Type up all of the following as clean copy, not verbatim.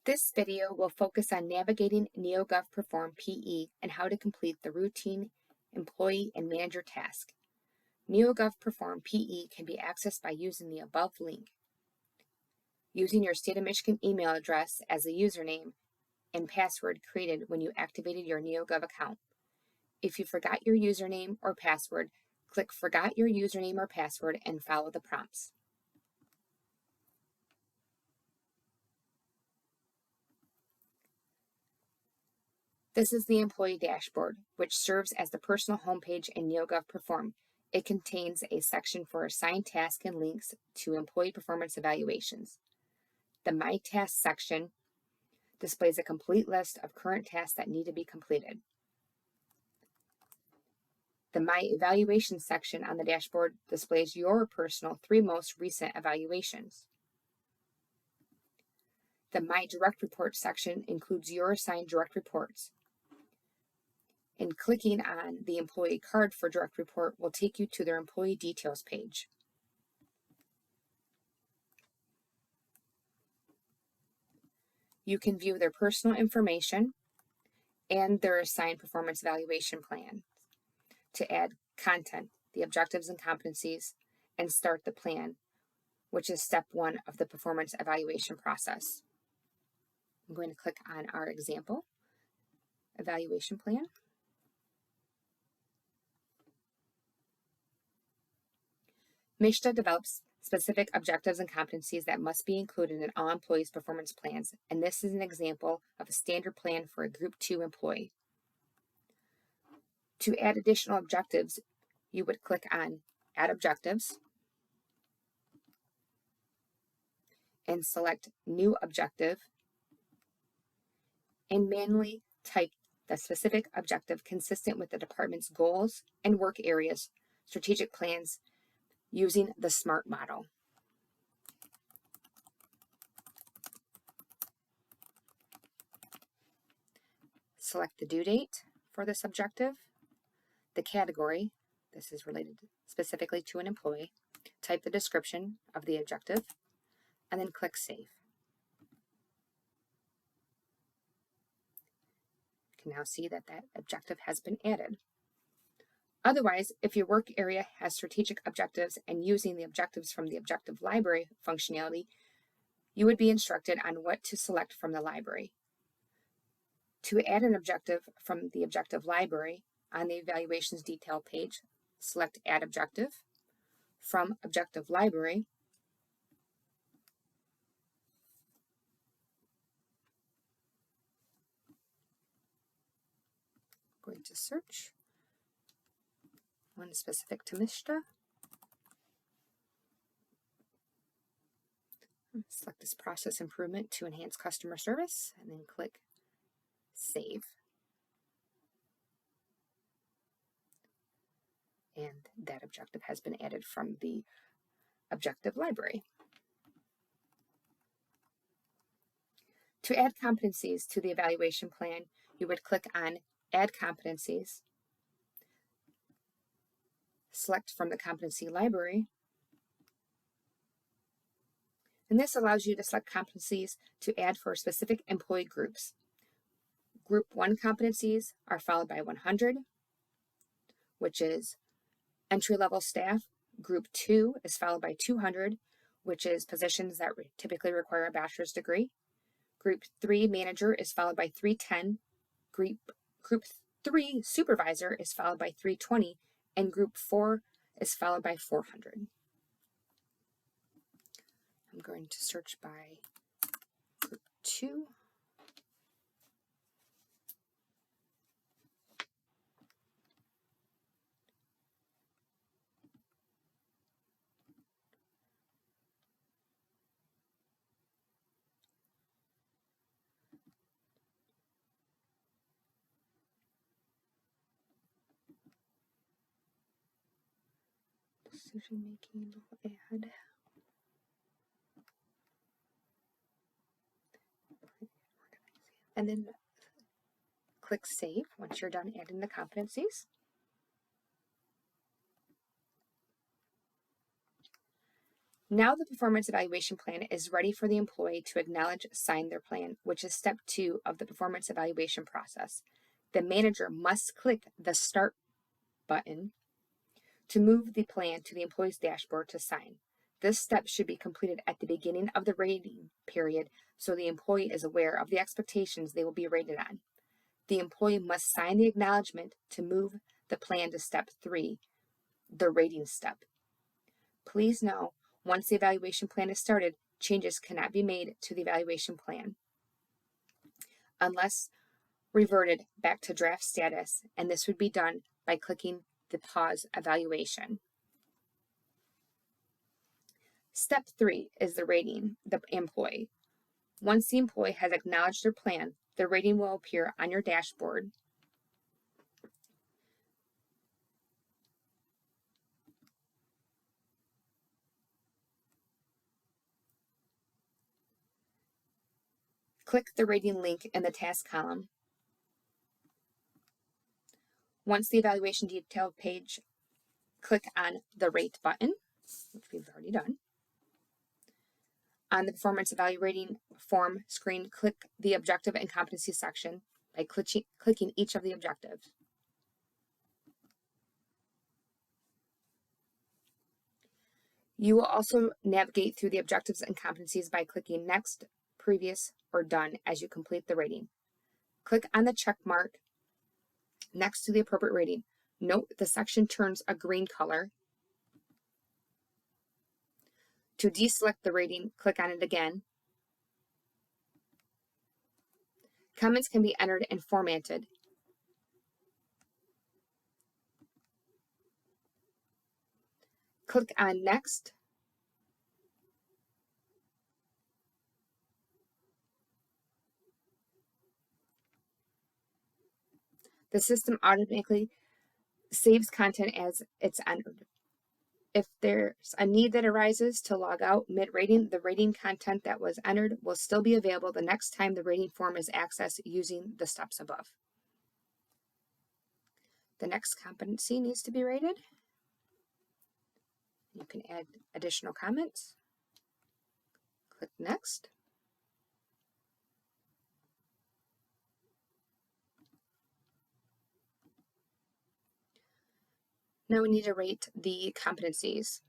This video will focus on navigating NEOGOV Perform PE and how to complete the routine employee and manager task. NEOGOV Perform PE can be accessed by using the above link. Using your State of Michigan email address as a username and password created when you activated your NEOGOV account. If you forgot your username or password, click Forgot Your Username or Password and follow the prompts. This is the employee dashboard, which serves as the personal homepage in NEOGOV Perform. It contains a section for assigned tasks and links to employee performance evaluations. The My Tasks section displays a complete list of current tasks that need to be completed. The My Evaluations section on the dashboard displays your personal 3 most recent evaluations. The My Direct Reports section includes your assigned direct reports. And clicking on the employee card for direct report will take you to their employee details page. You can view their personal information and their assigned performance evaluation plan to add content, the objectives and competencies, and start the plan, which is step 1 of the performance evaluation process. I'm going to click on our example evaluation plan. MISHDA develops specific objectives and competencies that must be included in all employees' performance plans, and this is an example of a standard plan for a Group 2 employee. To add additional objectives, you would click on Add Objectives and select New Objective and manually type the specific objective consistent with the department's goals and work areas, strategic plans, using the SMART model. Select the due date for this objective, the category, this is related specifically to an employee, type the description of the objective, and then click Save. You can now see that that objective has been added. Otherwise, if your work area has strategic objectives and using the objectives from the objective library functionality, you would be instructed on what to select from the library. To add an objective from the objective library on the evaluations detail page, select Add Objective. From Objective Library, I'm going to search one specific to MISHDA. Select this process improvement to enhance customer service, and then click Save. And that objective has been added from the objective library. To add competencies to the evaluation plan, you would click on Add Competencies, select from the competency library, and this allows you to select competencies to add for specific employee groups. Group 1 competencies are followed by 100, which is entry-level staff. Group 2 is followed by 200, which is positions that typically require a bachelor's degree. Group 3 manager is followed by 310. Group 3 supervisor is followed by 320, and Group 4 is followed by 400. I'm going to search by Group 2. Decision making, add. And then click Save once you're done adding the competencies. Now the performance evaluation plan is ready for the employee to acknowledge, sign their plan, which is step 2 of the performance evaluation process. The manager must click the Start button to move the plan to the employee's dashboard to sign. This step should be completed at the beginning of the rating period so the employee is aware of the expectations they will be rated on. The employee must sign the acknowledgement to move the plan to step 3, the rating step. Please know, once the evaluation plan is started, changes cannot be made to the evaluation plan unless reverted back to draft status, and this would be done by clicking the Pause Evaluation. Step 3 is the rating the employee. Once the employee has acknowledged their plan, the rating will appear on your dashboard. Click the rating link in the task column. Once the evaluation detail page, click on the Rate button, which we've already done. On the performance evaluating form screen, click the objective and competency section by clicking each of the objectives. You will also navigate through the objectives and competencies by clicking Next, Previous, or Done as you complete the rating. Click on the check mark next to the appropriate rating. Note the section turns a green color. To deselect the rating, click on it again. Comments can be entered and formatted. Click on Next. The system automatically saves content as it's entered. If there's a need that arises to log out mid-rating, the rating content that was entered will still be available the next time the rating form is accessed using the steps above. The next competency needs to be rated. You can add additional comments. Click Next. Now we need to rate the competencies.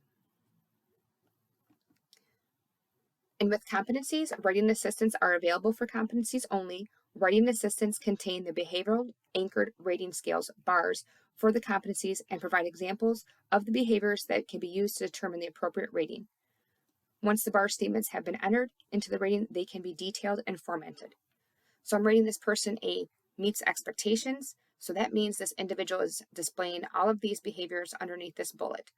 And with competencies, writing assistants are available for competencies only. Writing assistants contain the behavioral anchored rating scales bars for the competencies and provide examples of the behaviors that can be used to determine the appropriate rating. Once the bar statements have been entered into the rating, they can be detailed and formatted. So I'm rating this person a meets expectations. So that means this individual is displaying all of these behaviors underneath this bullet.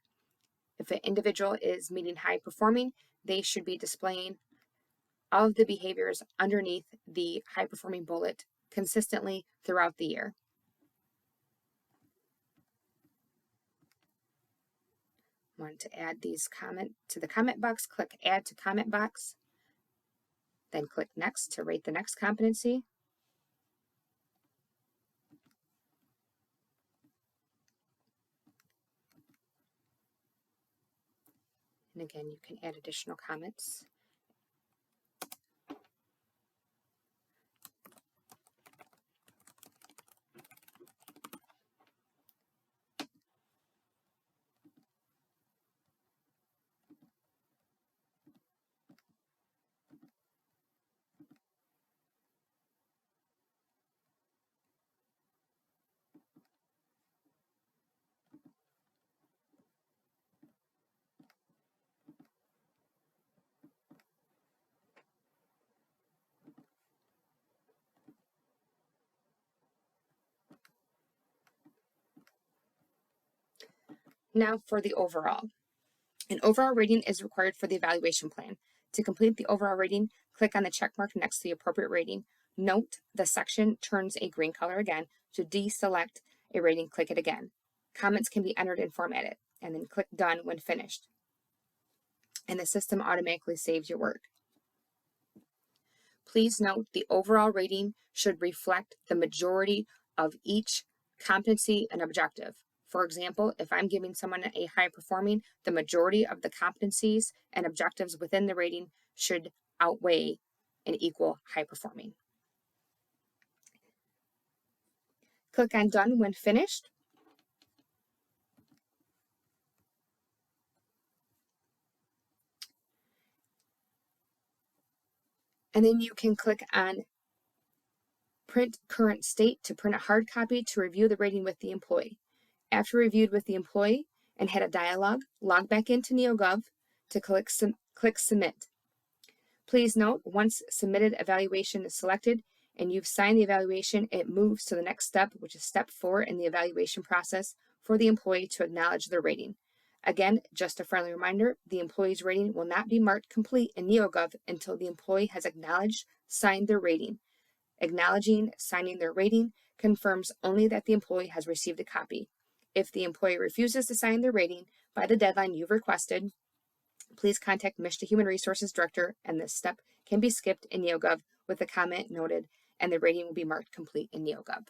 If an individual is meeting high performing, they should be displaying all of the behaviors underneath the high performing bullet consistently throughout the year. Want to add these comment to the comment box, click Add to Comment Box, then click Next to rate the next competency. And again, you can add additional comments. Now for the overall. An overall rating is required for the evaluation plan. To complete the overall rating, click on the check mark next to the appropriate rating. Note the section turns a green color again. To deselect a rating, click it again. Comments can be entered and formatted, and then click Done when finished. And the system automatically saves your work. Please note the overall rating should reflect the majority of each competency and objective. For example, if I'm giving someone a high performing, the majority of the competencies and objectives within the rating should outweigh and equal high performing. Click on Done when finished. And then you can click on Print Current State to print a hard copy to review the rating with the employee. After reviewed with the employee and had a dialogue, log back into NEOGOV to click Submit. Please note, once submitted evaluation is selected and you've signed the evaluation, it moves to the next step, which is step 4 in the evaluation process for the employee to acknowledge their rating. Again, just a friendly reminder, the employee's rating will not be marked complete in NEOGOV until the employee has acknowledged, signed their rating. Acknowledging, signing their rating confirms only that the employee has received a copy. If the employee refuses to sign their rating by the deadline you've requested, please contact MSHDA Human Resources Director, and this step can be skipped in NEOGOV with the comment noted, and the rating will be marked complete in NEOGOV.